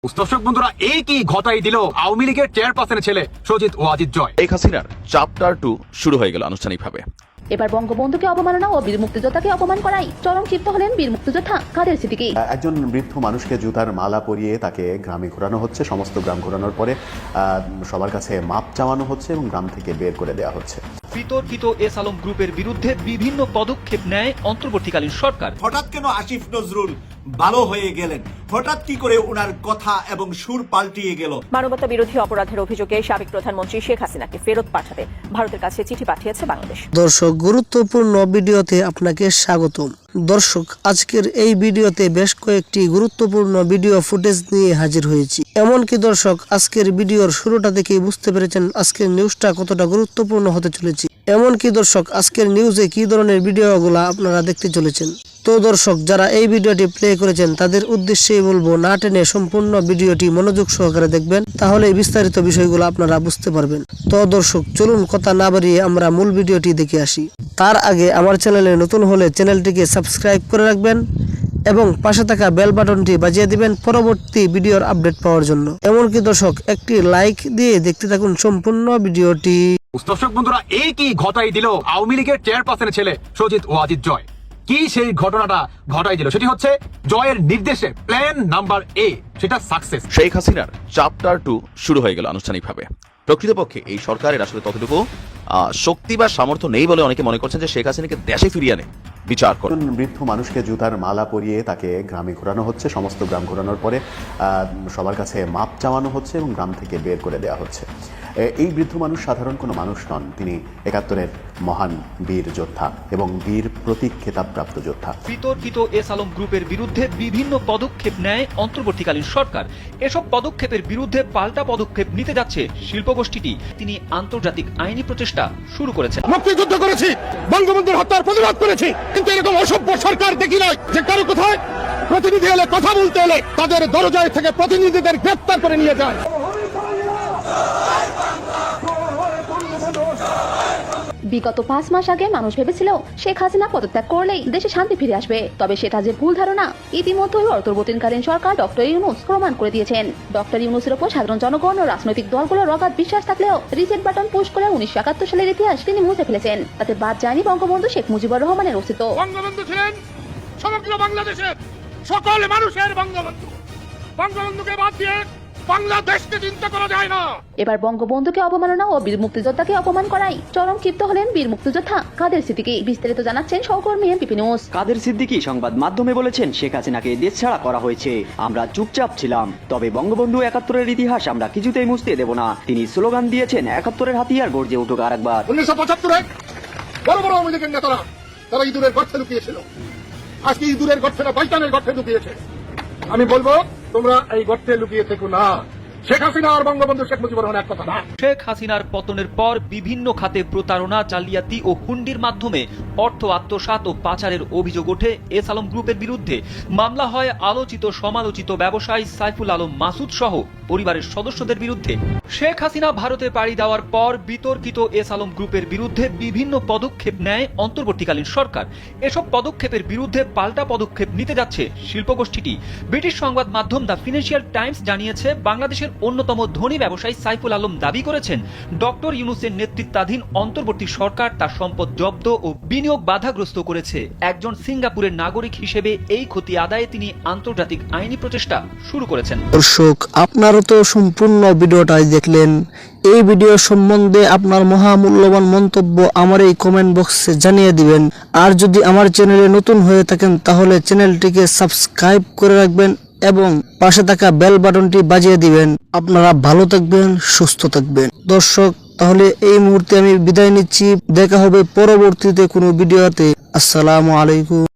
দর্শক বন্ধুরা, এই কি ঘটাই দিল আওয়ামী লীগের চেয়ারপারসনের ছেলে সজিত ওয়াজিদ জয়। শেখ হাসিনার চ্যাপ্টার 2 শুরু হয়ে গেল আনুষ্ঠানিকভাবে। এবার বঙ্গবন্ধুকে অবমাননা ও বীর মুক্তিযোদ্ধাকে অপমান করায় চরম ক্ষিপ্ত হলেন বীর মুক্তিযোদ্ধা কাদের সিদ্দিকী। একজন বৃদ্ধ মানুষকে জুতার মালা পরিয়ে তাকে গ্রামে ঘোরানো হচ্ছে। সমস্ত গ্রাম ঘোরানোর পরে সবার কাছে মাপ চাওয়ানো হচ্ছে এবং গ্রাম থেকে বের করে দেওয়া হচ্ছে। বিতর্কিত এস আলম গ্রুপের বিরুদ্ধে বিভিন্ন পদক্ষেপ নেয় অন্তর্বর্তীকালীন সরকার। হঠাৎ কেন আসিফ নজরুল ভালো হয়ে গেলেন? হঠাৎ কি করে ওনার কথা এবং সুর পাল্টিয়ে গেল? মানবতা বিরোধী অপরাধের অভিযোগে সাবেক প্রধানমন্ত্রী শেখ হাসিনাকে ফেরত পাঠাতে ভারতের কাছে চিঠি পাঠিয়েছে বাংলাদেশ। দর্শক, গুরুত্বপূর্ণ ভিডিওতে আপনাকে স্বাগতম। দর্শক, আজকের এই ভিডিওতে বেশ কয়েকটি গুরুত্বপূর্ণ ভিডিও ফুটেজ নিয়ে হাজির হয়েছি। এমনকি দর্শক, আজকের ভিডিওর শুরুটা দেখেই বুঝতে পেরেছেন আজকের নিউজটা কতটা গুরুত্বপূর্ণ হতে চলেছে। এমনকি দর্শক, আজকের নিউজে কি ধরনের ভিডিওগুলো আপনারা দেখতে চলেছেন। তো দর্শক, যারা এই ভিডিওটি প্লে করেছেন তাদের উদ্দেশ্যেই বলবো, না টেনে সম্পূর্ণ ভিডিওটি মনোযোগ সহকারে দেখবেন, তাহলে বিস্তারিত বিষয়গুলো আপনারা বুঝতে পারবেন। তো দর্শক, চলুন কথা না বাড়িয়ে আমরা মূল ভিডিওটি দেখে আসি। তার আগে আমার চ্যানেলে নতুন হলে চ্যানেলটিকে সাবস্ক্রাইব করে রাখবেন এবং পাশে থাকা বেল বাটনটি বাজিয়ে দিবেন পরবর্তী ভিডিওর আপডেট পাওয়ার জন্য। এমনকি দর্শক, একটি লাইক দিয়ে দেখতে থাকুন সম্পূর্ণ ভিডিওটি। দর্শক বন্ধুরা, এই কি ঘটাই দিল আওয়ামী লীগের চেয়ারপারসনের ছেলে সজিত ওয়াজিদ জয়। কি সেই ঘটনাটা ঘটাই দিল? সেটি হচ্ছে জয়ের নির্দেশে প্ল্যান নাম্বার এ, সেটা সাকসেস। শেখ হাসিনার চ্যাপ্টার 2 শুরু হয়ে গেল আনুষ্ঠানিকভাবে। প্রকৃতপক্ষে এই সরকারের আসলে ততটুকু শক্তি বা সামর্থ্য নেই বলে অনেকে মনে করছেন যে শেখ হাসিনাকে দেশে ফিরিয়ে আনে বিচার করে। একজন বৃদ্ধ মানুষকে জুতার মালা পরিয়ে তাকে গ্রামে ঘোরানো হচ্ছে। সমস্ত গ্রাম ঘোরানোর পরে সবার কাছে মাপ চাওয়ানো হচ্ছে এবং গ্রাম থেকে বের করে দেওয়া হচ্ছে। এই বৃদ্ধ মানুষ সাধারণ কোনো মানুষ নন, তিনি ৭১-এর মহান বীর যোদ্ধা এবং বীর প্রতীক খেতাবপ্রাপ্ত যোদ্ধা। বিতর্কিত এস আলম গ্রুপের বিরুদ্ধে বিভিন্ন পদক্ষেপ নেয় অন্তর্বর্তীকালীন সরকার। এসব পদক্ষেপের বিরুদ্ধে পাল্টা পদক্ষেপ নিতে যাচ্ছে শিল্পগোষ্ঠীটি। তিনি আন্তর্জাতিক আইনি প্রচেষ্টা শুরু করেছেন। মুক্তিযুদ্ধ করেছি, বঙ্গবন্ধুর হত্যার প্রতিবাদ করেছি, কিন্তু এরকম অসভ্য সরকার দেখি নাই যে কারো কোথায় প্রতিনিধি এলে কথা বলতে এলে তাদের দরজায় থেকে প্রতিনিধিদের গ্রেফতার করে নিয়ে যায়। বিগত ৫ মাস আগে মানুষ ভেবেছিল শেখ হাসিনা পদত্যাগ করলেই দেশে শান্তি ফিরে আসবে। তবে সেটা যে ভুল ধারণা ইতিমধ্যেই অন্তর্বর্তীকালীন সরকার ডক্টর ইউনূস প্রমাণ করে দিয়েছেন। ডক্টর ইউনূসের উপর সাধারণ জনগণ ও রাজনৈতিক দলগুলোর অগাধ বিশ্বাস থাকলেও রিসেট বাটন পুশ করে ১৯৭১ সালের ইতিহাস তিনি মুছে ফেলেছেন। তাতে বাদ যায়নি বঙ্গবন্ধু শেখ মুজিবুর রহমানের অস্তিত্ব। বঙ্গবন্ধু ছিলেন সমগ্র বাংলাদেশের সকল মানুষের বঙ্গবন্ধু। বঙ্গবন্ধুকে বাদ দিয়ে বাংলাদেশকে চিন্তা করা যায় না। এবার বঙ্গবন্ধুকে অবমাননা ও বীর মুক্তিযোদ্ধাকে অপমান করায় চরম ক্ষিপ্ত হলেন বীর মুক্তিযোদ্ধা কাদের সিদ্দিকী। বিস্তারিত জানাচ্ছেন সহকর্মী এমপি নিউজ। কাদের সিদ্দিকী সংবাদ মাধ্যমে বলেছেন, শেখ হাসিনাকে দেশ ছাড়া করা হয়েছে, আমরা চুপচাপ ছিলাম, তবে বঙ্গবন্ধু ৭১-এর ইতিহাস আমরা কিছুতেই মুছতে দেব না। তিনি স্লোগান দিয়েছেন, ৭১-এর হাতিয়ার গর্জে উঠুক আরেকবার। ১৯৭৫-এ বড় বড় আওয়ামী লীগের নেতারা তারা ইঁদুরের গর্তে লুকিয়েছিল, আজকে ইঁদুরের গর্তে না শয়তানের গর্তে লুকিয়েছে। আমি বলবো, তোমরা এই গর্তে লুকিয়ে থেকো না। শেখ হাসিনা আর বঙ্গবন্ধু শেখ মুজিবুর রহমান এক কথা না। শেখ হাসিনার পতনের পর বিভিন্ন খাতে প্রতারণা, জালিয়াতি ও হুন্ডির মাধ্যমে অর্থ আত্মসাৎ ও পাচারের অভিযোগ ওঠে এস আলম গ্রুপের বিরুদ্ধে। মামলা হয় আলোচিত সমালোচিত ব্যবসায়ী সাইফুল আলম মাসুদ সহ পরিবারের সদস্যদের বিরুদ্ধে। শেখ হাসিনা ভারতে পাড়ি দেওয়ার পর বিতর্কিত এস আলম গ্রুপের বিরুদ্ধে বিভিন্ন পদক্ষেপ নেয় অন্তর্বর্তীকালীন সরকার। এসব পদক্ষেপের বিরুদ্ধে পাল্টা পদক্ষেপ নিতে যাচ্ছে শিল্পগোষ্ঠীটি। ব্রিটিশ সংবাদ মাধ্যম দ্য ফিনান্সিয়াল টাইমস জানিয়েছে, বাংলাদেশের অন্যতম ধনী ব্যবসায়ী সাইফুল আলম দাবি করেছেন, ডক্টর ইউনূসের নেতৃত্বাধীন অন্তর্বর্তী সরকার তার সম্পদ জব্দ ও বিনিয়োগ বাধাগ্রস্ত করেছে। একজন সিঙ্গাপুরের নাগরিক হিসেবে এই ক্ষতি আদায়ে তিনি আন্তর্জাতিক আইনি প্রচেষ্টা শুরু করেছেন। দর্শক, আপনারা তো সম্পূর্ণ ভিডিওটাই দেখলেন। এই ভিডিও সম্বন্ধে আপনার মহামূল্যবান মন্তব্য আমার এই কমেন্ট বক্সে জানিয়ে দিবেন। আর যদি আমার চ্যানেলে নতুন হয়ে থাকেন তাহলে চ্যানেলটিকে সাবস্ক্রাইব করে রাখবেন এবং পাশে থাকা বেল বাটনটি বাজিয়ে দিবেন। আপনারা ভালো থাকবেন, সুস্থ থাকবেন। দর্শক, তাহলে এই মুহূর্তে আমি বিদায় নিচ্ছি। দেখা হবে পরবর্তীতে কোনো ভিডিওতে। আসসালামু আলাইকুম।